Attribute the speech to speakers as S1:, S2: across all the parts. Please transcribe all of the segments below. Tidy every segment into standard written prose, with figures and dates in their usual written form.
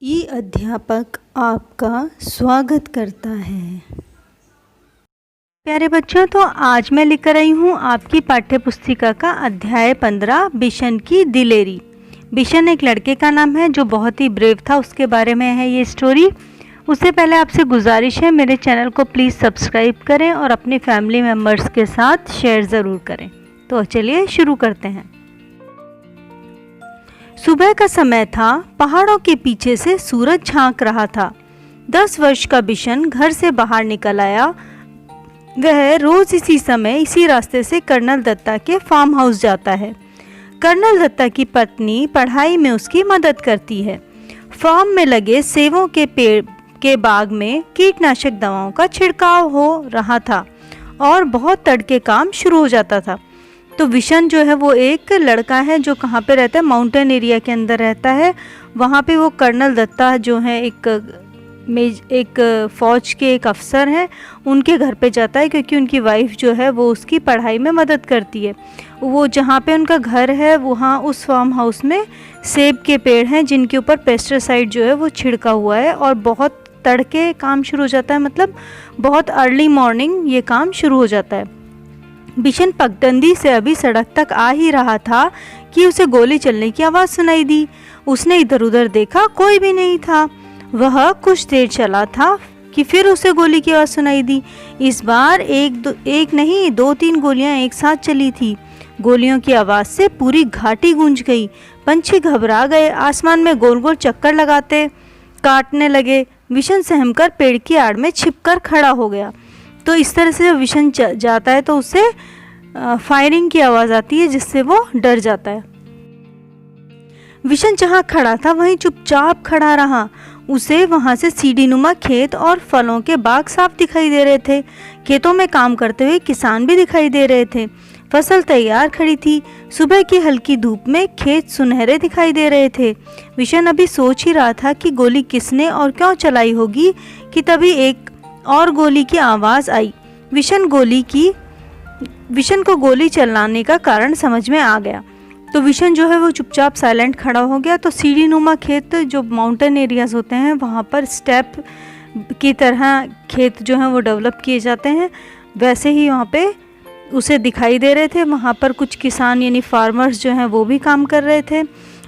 S1: ई अध्यापक आपका स्वागत करता है। प्यारे बच्चों, तो आज मैं लेकर आई हूँ आपकी पाठ्य पुस्तिका का अध्याय 15 बिशन की दिलेरी। बिशन एक लड़के का नाम है जो बहुत ही ब्रेव था, उसके बारे में है ये स्टोरी। उससे पहले आपसे गुजारिश है, मेरे चैनल को प्लीज़ सब्सक्राइब करें और अपनी फैमिली मेम्बर्स के साथ शेयर ज़रूर करें। तो चलिए शुरू करते हैं। सुबह का समय था, पहाड़ों के पीछे से सूरज झांक रहा था। 10 वर्ष का बिशन घर से बाहर निकल आया। वह रोज इसी समय इसी रास्ते से कर्नल दत्ता के फार्म हाउस जाता है। कर्नल दत्ता की पत्नी पढ़ाई में उसकी मदद करती है। फार्म में लगे सेवों के पेड़ के बाग में कीटनाशक दवाओं का छिड़काव हो रहा था और बहुत तड़के काम शुरू हो जाता था। तो विशन जो है वो एक लड़का है जो कहाँ पे रहता है, माउंटेन एरिया के अंदर रहता है। वहाँ पे वो कर्नल दत्ता जो है एक फ़ौज के एक अफसर हैं, उनके घर पे जाता है क्योंकि उनकी वाइफ जो है वो उसकी पढ़ाई में मदद करती है। वो जहाँ पे उनका घर है वहाँ उस फार्म हाउस में सेब के पेड़ हैं जिनके ऊपर पेस्टिसाइड जो है वो छिड़का हुआ है और बहुत तड़के काम शुरू हो जाता है, मतलब बहुत अर्ली मॉर्निंग ये काम शुरू हो जाता है। बिशन पगडंडी से अभी सड़क तक आ ही रहा था कि उसे गोली चलने की आवाज़ सुनाई दी। उसने इधर उधर देखा, कोई भी नहीं था। वह कुछ देर चला था कि फिर उसे गोली की आवाज़ सुनाई दी। इस बार एक नहीं 2-3 गोलियां एक साथ चली थी। गोलियों की आवाज़ से पूरी घाटी गूंज गई। पंछी घबरा गए, आसमान में गोल गोल चक्कर लगाते काटने लगे। विशन सहमकर पेड़ की आड़ में छिपकर खड़ा हो गया। तो इस तरह से जब विशन जाता है तो उसे फायरिंग की आवाज़ आती है जिससे वो डर जाता है। विशन जहाँ खड़ा था वहीं चुपचाप खड़ा रहा। उसे वहाँ से सीढ़ीनुमा खेत और फलों के बाग साफ दिखाई दे रहे थे। खेतों में काम करते हुए किसान भी दिखाई दे रहे थे। फसल तैयार खड़ी थी। सुबह की हल्की धूप में खेत सुनहरे दिखाई दे रहे थे। विशन अभी सोच ही रहा था कि गोली किसने और क्यों चलाई होगी कि तभी एक और गोली की आवाज़ आई। विशन को गोली चलाने का कारण समझ में आ गया। तो विशन जो है वो चुपचाप साइलेंट खड़ा हो गया। तो सीढ़ीनुमा खेत जो माउंटेन एरियाज होते हैं वहाँ पर स्टेप की तरह खेत जो हैं वो डेवलप किए जाते हैं, वैसे ही वहाँ पे उसे दिखाई दे रहे थे। वहाँ पर कुछ किसान यानी फार्मर्स जो हैं वो भी काम कर रहे थे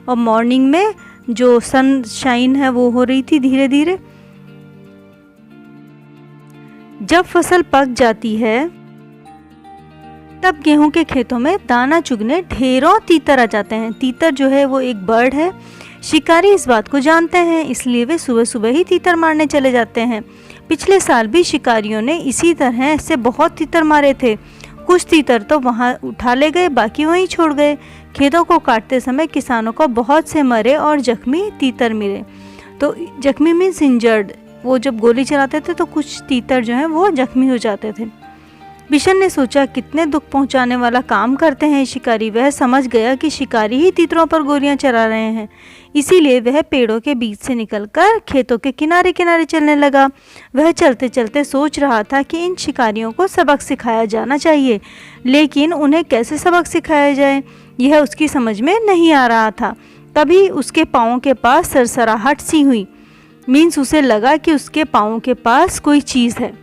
S1: और मॉर्निंग में जो सनशाइन है वो हो रही थी धीरे धीरे। जब फसल पक जाती है तब गेहूं के खेतों में दाना चुगने ढेरों तीतर आ जाते हैं। तीतर जो है वो एक बर्ड है। शिकारी इस बात को जानते हैं, इसलिए वे सुबह सुबह ही तीतर मारने चले जाते हैं। पिछले साल भी शिकारियों ने इसी तरह से बहुत तीतर मारे थे। कुछ तीतर तो वहां उठा ले गए, बाकी वहीं छोड़ गए। खेतों को काटते समय किसानों को बहुत से मरे और जख्मी तीतर मिले। तो जख्मी मीन्स इंजर्ड। वो जब गोली चलाते थे तो कुछ तीतर जो हैं वो जख्मी हो जाते थे। बिशन ने सोचा कितने दुख पहुंचाने वाला काम करते हैं शिकारी। वह समझ गया कि शिकारी ही तीतरों पर गोलियां चला रहे हैं, इसीलिए वह पेड़ों के बीच से निकलकर खेतों के किनारे किनारे चलने लगा। वह चलते चलते सोच रहा था कि इन शिकारियों को सबक सिखाया जाना चाहिए, लेकिन उन्हें कैसे सबक सिखाया जाए यह उसकी समझ में नहीं आ रहा था। तभी उसके पाँवों के पास सरसराहट सी हुई। मीन्स उसे लगा कि उसके पाँवों के पास कोई चीज़ है।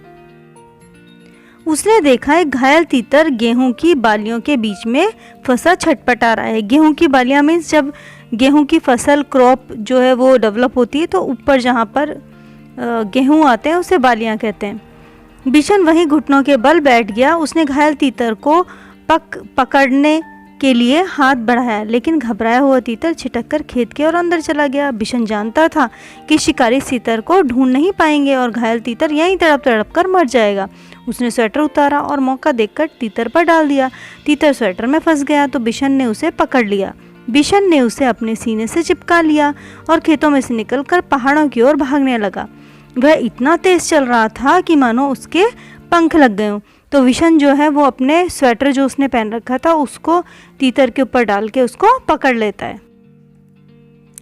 S1: उसने देखा एक घायल तीतर गेहूं की बालियों के बीच में फंसा छटपटा रहा है। गेहूं की बालियां मीन्स जब गेहूं की फसल क्रॉप जो है वो डेवलप होती है तो ऊपर जहाँ पर गेहूं आते हैं उसे बालियां कहते हैं। बिशन वहीं घुटनों के बल बैठ गया। उसने घायल तीतर को पकड़ने के लिए हाथ बढ़ाया, लेकिन घबराया हुआ तीतर छिटककर खेत के और अंदर चला गया। बिशन जानता था कि शिकारी तीतर को ढूंढ नहीं पाएंगे और घायल तीतर यहीं तड़प तड़प कर मर जाएगा। उसने स्वेटर उतारा और मौका देखकर तीतर पर डाल दिया। तीतर स्वेटर में फंस गया तो बिशन ने उसे पकड़ लिया। बिशन ने उसे अपने सीने से चिपका लिया और खेतों में से निकलकर पहाड़ों की ओर भागने लगा। वह इतना तेज चल रहा था कि मानो उसके पंख लग गए हों। तो विशन जो है वो अपने स्वेटर जो उसने पहन रखा था उसको तीतर के ऊपर डाल के उसको पकड़ लेता है।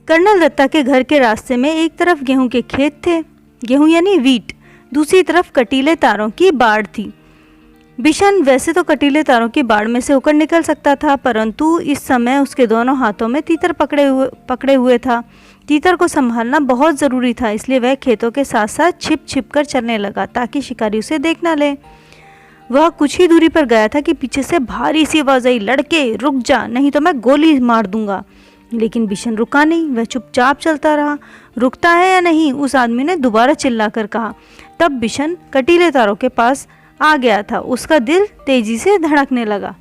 S1: कर्नल दत्ता के घर के रास्ते में एक तरफ गेहूं के खेत थे, गेहूं यानी वीट, दूसरी तरफ कटीले तारों की बाड़ थी। बिशन वैसे तो कटीले तारों की बाड़ में से होकर निकल सकता था, परंतु इस समय उसके दोनों हाथों में तीतर पकड़े हुए था। तीतर को संभालना बहुत ज़रूरी था, इसलिए वह खेतों के साथ साथ छिप छिप कर चलने लगा ताकि शिकारी उसे देख ना ले। वह कुछ ही दूरी पर गया था कि पीछे से भारी सी आवाज़ आई, लड़के रुक जा, नहीं तो मैं गोली मार दूंगा। लेकिन बिशन रुका नहीं, वह चुपचाप चलता रहा। रुकता है या नहीं, उस आदमी ने दोबारा चिल्लाकर कहा। तब बिशन कटीले तारों के पास आ गया था। उसका दिल तेजी से धड़कने लगा।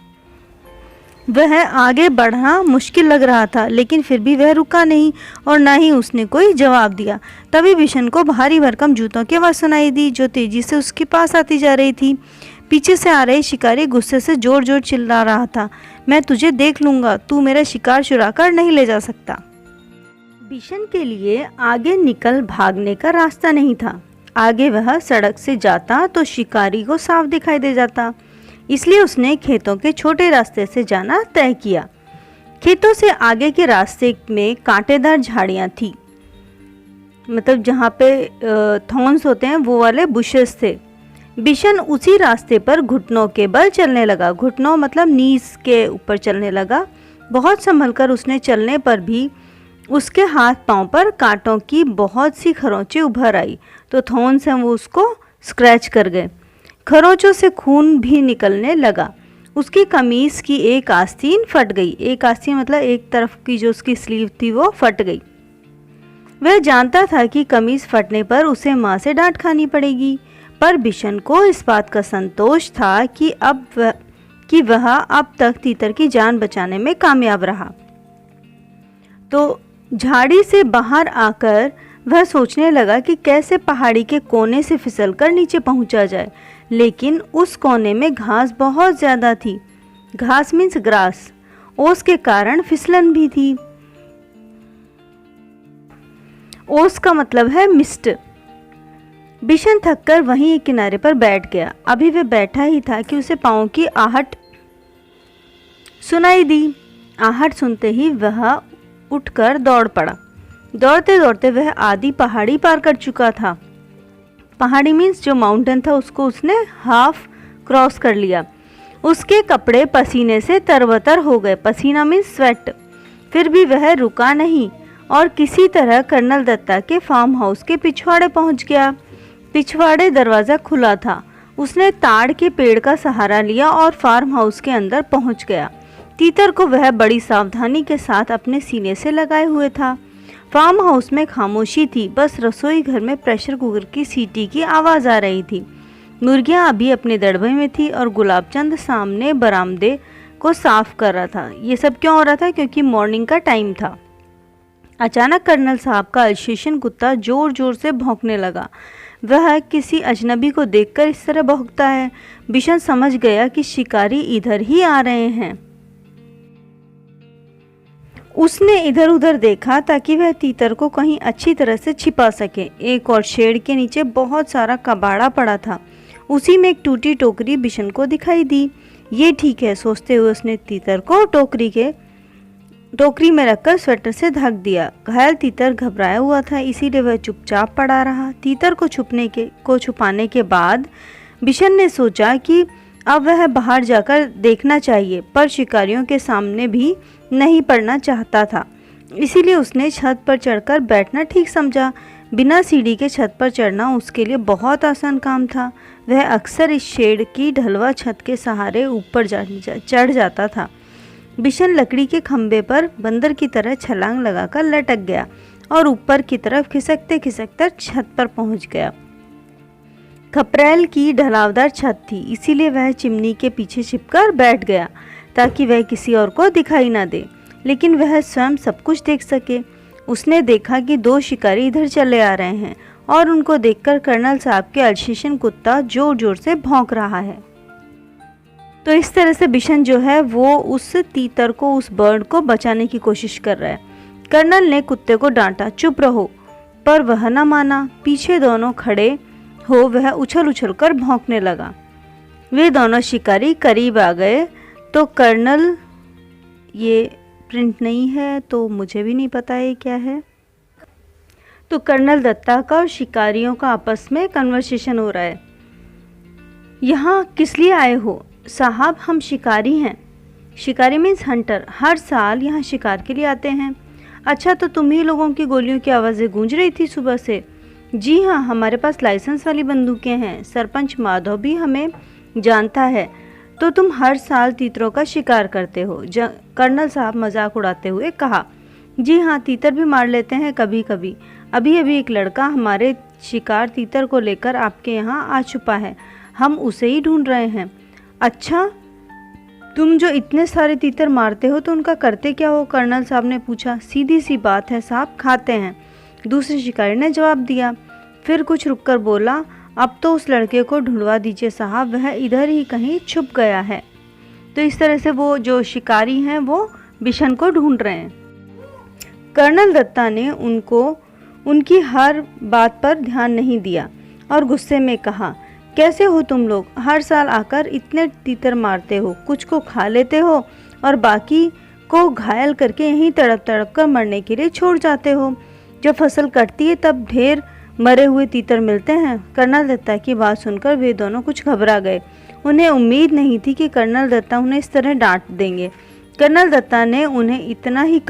S1: वह आगे बढ़ना मुश्किल लग रहा था, लेकिन फिर भी वह रुका नहीं और ना ही उसने कोई जवाब दिया। तभी बिशन को भारी भरकम जूतों की आवाज़ सुनाई दी जो तेजी से उसके पास आती जा रही थी। पीछे से आ रहे शिकारी गुस्से से जोर जोर चिल्ला रहा था, मैं तुझे देख लूंगा, तू मेरा शिकार चुरा कर नहीं ले जा सकता। बिशन के लिए आगे निकल भागने का रास्ता नहीं था। आगे वह सड़क से जाता तो शिकारी को साफ दिखाई दे जाता, इसलिए उसने खेतों के छोटे रास्ते से जाना तय किया। खेतों से आगे के रास्ते में कांटेदार झाड़ियाँ थी, मतलब जहाँ पे थॉर्न्स होते हैं वो वाले बुशेस थे। बिशन उसी रास्ते पर घुटनों के बल चलने लगा। घुटनों मतलब नीज के ऊपर चलने लगा। बहुत संभल कर उसने चलने पर भी उसके हाथ पांव पर कांटों की बहुत सी खरोंचें उभर आई तो थॉर्न्स हैं वो उसको स्क्रैच कर गए। खरोंचों से खून भी निकलने लगा। उसकी कमीज की एक आस्तीन फट गई। एक आस्तीन मतलब एक तरफ की जो उसकी स्लीव थी वो फट गई। वह जानता था कि कमीज फटने पर उसे माँ से डांट खानी पड़ेगी, पर बिशन को इस बात का संतोष था कि वह अब तक तीतर की जान बचाने में कामयाब रहा। तो झाड़ी से बाहर आकर वह सोचने लगा कि कैसे पहाड़ी के कोने से फिसलकर नीचे पहुंचा जाए, लेकिन उस कोने में घास बहुत ज़्यादा थी। घास मीन्स ग्रास। ओस के कारण फिसलन भी थी। ओस का मतलब है मिस्ट। बिशन थककर वहीं एक किनारे पर बैठ गया। अभी वह बैठा ही था कि उसे पाँव की आहट सुनाई दी। आहट सुनते ही वह उठकर दौड़ पड़ा। दौड़ते दौड़ते वह आधी पहाड़ी पार कर चुका था। पहाड़ी मीन्स जो माउंटेन था उसको उसने हाफ क्रॉस कर लिया। उसके कपड़े पसीने से तरबतर हो गए। पसीना मीन्स स्वेट। फिर भी वह रुका नहीं और किसी तरह कर्नल दत्ता के फार्म हाउस के पिछवाड़े पहुंच गया। पिछवाड़े दरवाज़ा खुला था। उसने ताड़ के पेड़ का सहारा लिया और फार्म हाउस के अंदर पहुंच गया। तीतर को वह बड़ी सावधानी के साथ अपने सीने से लगाए हुए था। फार्म हाउस में खामोशी थी, बस रसोई घर में प्रेशर कुकर की सीटी की आवाज़ आ रही थी। मुर्गियां अभी अपने दड़बे में थी और गुलाबचंद सामने बरामदे को साफ कर रहा था। ये सब क्यों हो रहा था? क्योंकि मॉर्निंग का टाइम था। अचानक कर्नल साहब का अल्सेशियन कुत्ता जोर जोर से भौंकने लगा। वह किसी अजनबी को देखकर इस तरह भौंकता है। बिशन समझ गया कि शिकारी इधर ही आ रहे हैं। उसने इधर उधर देखा ताकि वह तीतर को कहीं अच्छी तरह से छिपा सके। एक और शेड के नीचे बहुत सारा कबाड़ा पड़ा था। उसी में एक टूटी टोकरी बिशन को दिखाई दी। ये ठीक है सोचते हुए उसने तीतर को टोकरी में रखकर स्वेटर से ढक दिया। घायल तीतर घबराया हुआ था, इसीलिए वह चुपचाप पड़ा रहा। तीतर को छुपाने के बाद बिशन ने सोचा कि अब वह बाहर जाकर देखना चाहिए, पर शिकारियों के सामने भी नहीं पड़ना चाहता था। इसीलिए उसने छत पर चढ़कर बैठना ठीक समझा। बिना सीढ़ी के छत पर चढ़ना उसके लिए बहुत आसान काम था। वह अक्सर इस शेड की ढलवा छत के सहारे ऊपर चढ़ जाता था। बिशन लकड़ी के खंभे पर बंदर की तरह छलांग लगाकर लटक गया और ऊपर की तरफ खिसकते खिसकते छत पर पहुंच गया। खपरेल की ढलावदार छत थी, इसीलिए वह चिमनी के पीछे छिपकर बैठ गया ताकि वह किसी और को दिखाई ना दे, लेकिन वह स्वयं सब कुछ देख सके। उसने देखा कि दो शिकारी इधर चले आ रहे हैं और उनको देखकर कर्नल साहब के अल्सेशियन कुत्ता जोर जोर से भौंक रहा है। तो इस तरह से बिशन जो है वो उस तीतर को, उस बर्ड को बचाने की कोशिश कर रहा है। कर्नल ने कुत्ते को डांटा, चुप रहो, पर वह न माना। पीछे दोनों खड़े हो वह उछल उछल कर भौंकने लगा। वे दोनों शिकारी करीब आ गए तो कर्नल, ये प्रिंट नहीं है तो मुझे भी नहीं पता है क्या है। तो कर्नल दत्ता का और शिकारियों का आपस में कन्वर्सेशन हो रहा है। यहाँ किस लिए आए हो? साहब हम शिकारी हैं। शिकारी मीन्स हंटर, हर साल यहाँ शिकार के लिए आते हैं। अच्छा, तो तुम ही लोगों की गोलियों की आवाज़ें गूंज रही थी सुबह से? जी हाँ, हमारे पास लाइसेंस वाली बंदूकें हैं। सरपंच माधव भी हमें जानता है। तो तुम हर साल तीतरों का शिकार करते हो? कर्नल साहब मजाक उड़ाते हुए कहा। जी हाँ, तीतर भी मार लेते हैं कभी कभी। अभी अभी एक लड़का हमारे शिकार तीतर को लेकर आपके यहाँ आ छुपा है, हम उसे ही ढूंढ रहे हैं। अच्छा, तुम जो इतने सारे तीतर मारते हो तो उनका करते क्या हो? कर्नल साहब ने पूछा। सीधी सी बात है साहब, खाते हैं, दूसरे शिकारी ने जवाब दिया। फिर कुछ रुककर बोला, अब तो उस लड़के को ढूंढवा दीजिए साहब, वह इधर ही कहीं छुप गया है। तो इस तरह से वो जो शिकारी हैं वो बिशन को ढूंढ रहे हैं। कर्नल दत्ता ने उनकी हर बात पर ध्यान नहीं दिया और गुस्से में कहा, कैसे हो तुम लोग? हर साल आकर इतने तीतर मारते हो, कुछ को खा लेते हो और बाकी को घायल करके यहीं तड़प तड़प कर मरने के लिए छोड़ जाते हो। जब फसल कटती है तब ढेर मरे हुए तीतर मिलते हैं। कर्नल दत्ता की बात सुनकर वे दोनों कुछ घबरा गए। उन्हें उम्मीद नहीं थी कि कर्नल दत्ता उन्हें इस तरह डांट देंगे। कर्नल दत्ता ने उन्हें इतना ही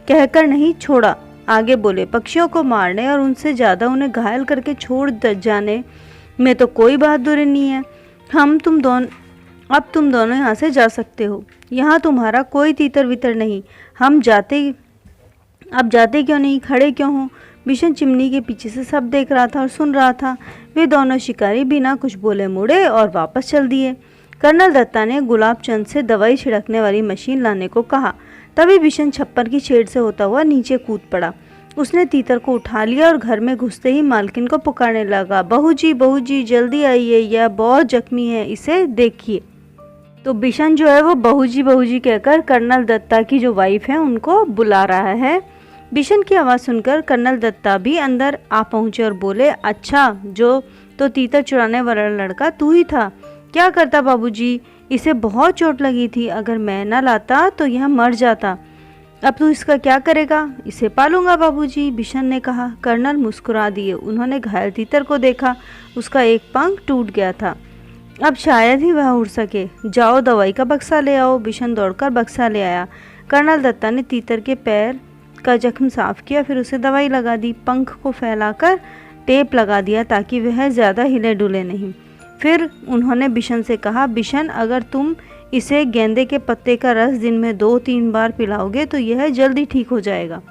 S1: कहकर नहीं छोड़ा। आगे बोले, पक्षियों को मारने और उनसे ज़्यादा उन्हें घायल करके छोड़ जाने में तो कोई बहादुरी नहीं है। अब तुम दोनों यहाँ से जा सकते हो। यहाँ तुम्हारा कोई तीतर वितर नहीं। अब जाते क्यों नहीं, खड़े क्यों हो? बिशन चिमनी के पीछे से सब देख रहा था और सुन रहा था। वे दोनों शिकारी बिना कुछ बोले मुड़े और वापस चल दिए। कर्नल दत्ता ने गुलाब चंद से दवाई छिड़कने वाली मशीन लाने को कहा। तभी बिशन छप्पर की छेड़ से होता हुआ नीचे कूद पड़ा। उसने तीतर को उठा लिया और घर में घुसते ही मालकिन को पुकारने लगा, बहू जी जल्दी आइए, यह बहुत जख्मी है, इसे देखिए। तो बिशन जो है वो बहू जी कहकर कर्नल दत्ता की जो वाइफ है उनको बुला रहा है। बिशन की आवाज़ सुनकर कर्नल दत्ता भी अंदर आ पहुंचे और बोले, अच्छा, जो तो तीतर चुराने वाला लड़का तू ही था? क्या करता बाबूजी, इसे बहुत चोट लगी थी, अगर मैं न लाता तो यह मर जाता। अब तू इसका क्या करेगा? इसे पालूंगा बाबूजी, बिशन ने कहा। कर्नल मुस्कुरा दिए। उन्होंने घायल तीतर को देखा, उसका एक पंख टूट गया था, अब शायद ही वह उड़ सके। जाओ दवाई का बक्सा ले आओ। बिशन दौड़कर बक्सा ले आया। कर्नल दत्ता ने तीतर के पैर का जख्म साफ किया, फिर उसे दवाई लगा दी। पंख को फैलाकर टेप लगा दिया ताकि वह ज़्यादा हिले डुले नहीं। फिर उन्होंने बिशन से कहा, बिशन, अगर तुम इसे गेंदे के पत्ते का रस दिन में 2-3 बार पिलाओगे तो यह जल्दी ठीक हो जाएगा।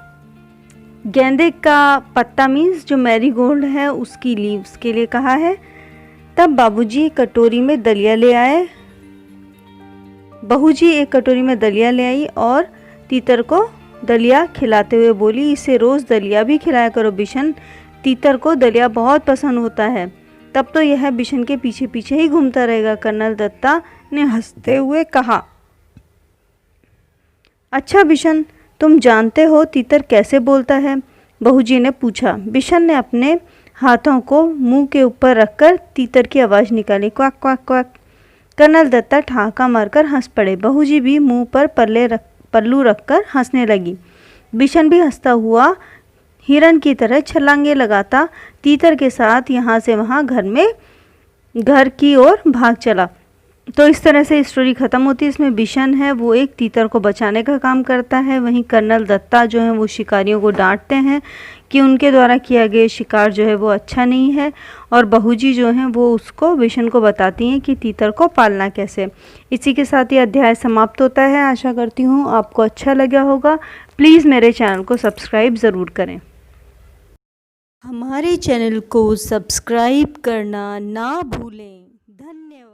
S1: गेंदे का पत्ता मीन्स जो मैरीगोल्ड है उसकी लीव्स के लिए कहा है। तब बाबूजी एक कटोरी में दलिया ले आए। बहू जी एक कटोरी में दलिया ले आई और तीतर को दलिया खिलाते हुए बोली, इसे रोज़ दलिया भी खिलाया करो बिशन, तीतर को दलिया बहुत पसंद होता है। तब तो यह बिशन के पीछे पीछे ही घूमता रहेगा। कर्नल दत्ता ने हंसते हुए कहा, अच्छा बिशन, तुम जानते हो तीतर कैसे बोलता है? बहू जी ने पूछा। बिशन ने अपने हाथों को मुंह के ऊपर रखकर तीतर की आवाज़ निकाली, quack quack quack. Colonel Datta ठहाका मारकर हंस पड़े। बहू जी भी मुंह पर पल्लू रखकर हंसने लगी। बिशन भी हंसता हुआ हिरन की तरह छलांगे लगाता तीतर के साथ यहाँ से वहाँ घर की ओर भाग चला। तो इस तरह से स्टोरी ख़त्म होती है। इसमें बिशन है वो एक तीतर को बचाने का काम करता है, वहीं कर्नल दत्ता जो है वो शिकारियों को डांटते हैं कि उनके द्वारा किया गया शिकार जो है वो अच्छा नहीं है, और बहू जी जो हैं वो उसको बिशन को बताती हैं कि तीतर को पालना कैसे। इसी के साथ ये अध्याय समाप्त होता है। आशा करती हूँ आपको अच्छा लगा होगा। प्लीज़ मेरे चैनल को सब्सक्राइब ज़रूर करें। हमारे चैनल को सब्सक्राइब करना ना भूलें। धन्यवाद।